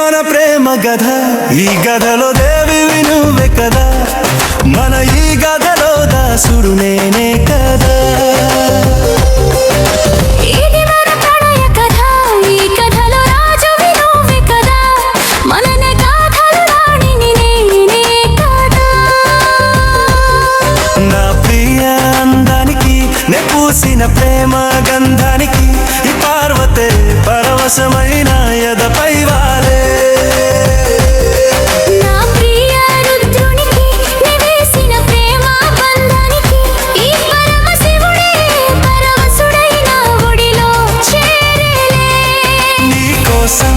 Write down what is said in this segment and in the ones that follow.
మన ప్రేమ గధ, ఈ గధలో దేవివి నువ్వే కదా, మన ఈ గధలో దాసుడు నేనే కదా. ఇది మన ప్రణయ కథ, ఈ కథలో రాజువి నువ్వే కదా, మననే గాథలు రాణిని నేనే కదా. నా ప్రియ అందానికి నే పూసిన ప్రేమ గంధానికి ఈ పార్వతే పరవశమైన ఎదపై వాలే. నా ప్రియ రుద్రునికి నే వేసిన ప్రేమ బంధానికి ఈ పరమశివుడే పరవశుడైన ఒడిలో చేరేలే. నీ కోసం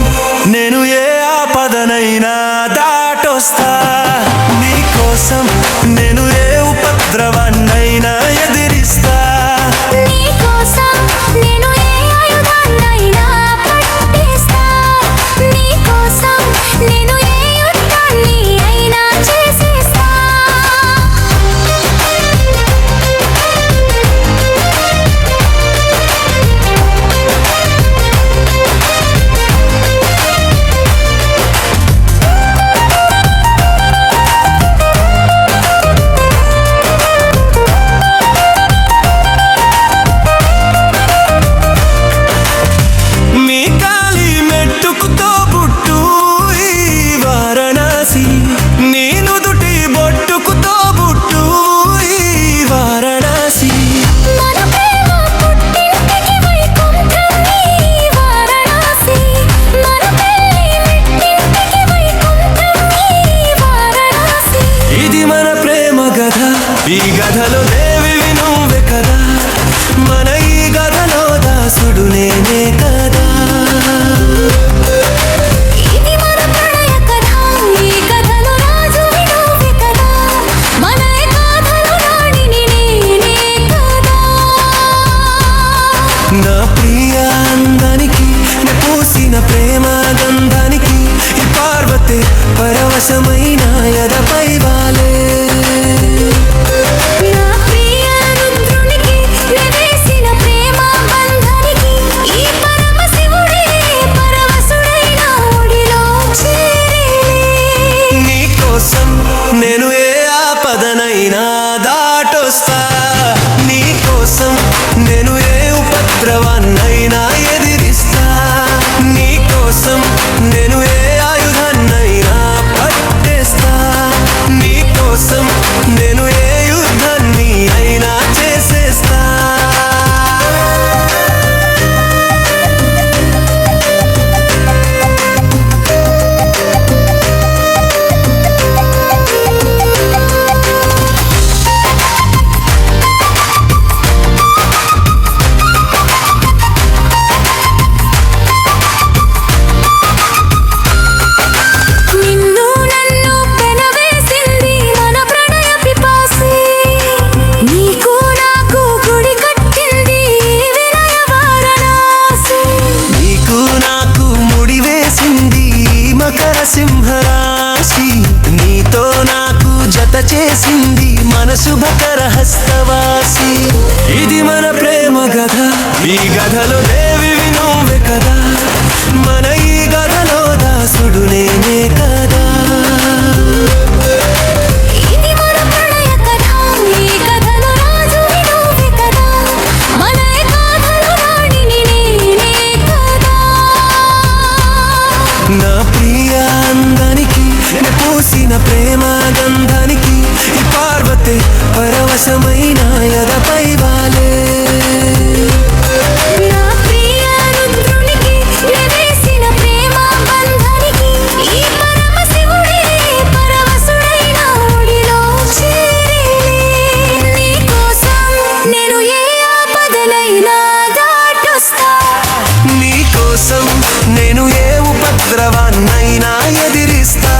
నేను ఏ ఆపదనైనా దాటొస్తా, నీ కోసం నేను ఏ ఉపద్రవాన్నైనా ఎదిరిస్తా. నీ కోసం నేను ఏ ఆయుధాన్నైనా పట్టేస్తా, నీ కోసం నేను ఏ యుద్ధాన్ని అయినా చేసేస్తా. మీ కాలి మెట్టుకుతో బుట్టు ఈ వారణాసి, నీ నుదుటి బొట్టుకుతో బుట్టు ఈ వారణాసి. మన ప్రేమ పుట్టింటికి వైకుంఠం ఈ వారణాసి, మన పెళ్లి మెట్టింటికి వైకుంఠం ఈ వారణాసి. ఇది మన ప్రేమ గధ, ఈ గధలో దేవివి నువ్వే కదా, మన ఈ గధలో దాసుడు నేనే కదా. ఇది మన ప్రణయ కథ, ఈ కథలో రాజువి నువ్వే కదా, మన గాథలు రాణిని నేనే కదా. నా ప్రియ అందానికి నే పూసిన ప్రేమ గంధానికి ఈ పార్వతే పరవశమైన ఎదపై వాలే. నా ప్రియ రుద్రునికి నే వేసిన ప్రేమ బంధానికి ఈ పరమశివుడే పరవశుడైన ఒడిలో చేరేలే. నీ కోసం నేను ఏ ఆపదనైనా దాటొస్తా, నీ కోసం నేను ఏ ఉపద్రవాన్నైనా ఎదిరిస్తా. నీ కోసం నేను ఏ ఆయుధాన్నైనా పట్టేస్తా, నీ కోసం నేను ఏ యుద్ధాన్ని అయినా చేసేస్తా. నిన్ను నన్ను పెనవేసింది మన ప్రణయ పిపాసి, నీకు నాకు గుడి కట్టింది వినయ వారణాసి. నీకు నాకు ముడి వేసింది మకర సింహరాశి, నీతో నాకు జత చేసింది మన శుభకర హస్తవాసి. ఇది మన ప్రేమ గధ, ఈ గధలో దేవివి నువ్వే కదా, మన ఈ గధలో దాసుడు నేనే కదా. ఇది మన ప్రణయ కథ, ఈ కథలో రాజువి నువ్వే కదా, మన గాథలు రాణిని నేనే కదా. నా ప్రియ అందానికి నే పూసిన ప్రేమ గంధానికి ఈ పార్వతే పరవశమైన ఎదపై వాలే. నా ప్రియ రుద్రునికి నే వేసిన ప్రేమ బంధానికి ఈ పరమశివుడే పరవశుడైన ఒడిలో చేరేలే. నీ కోసం నేను ఏ ఆపదనైనా దాటొస్తా, నీ కోసం నేను ఏ ఉపద్రవాన్నైనా ఎదిరిస్తా.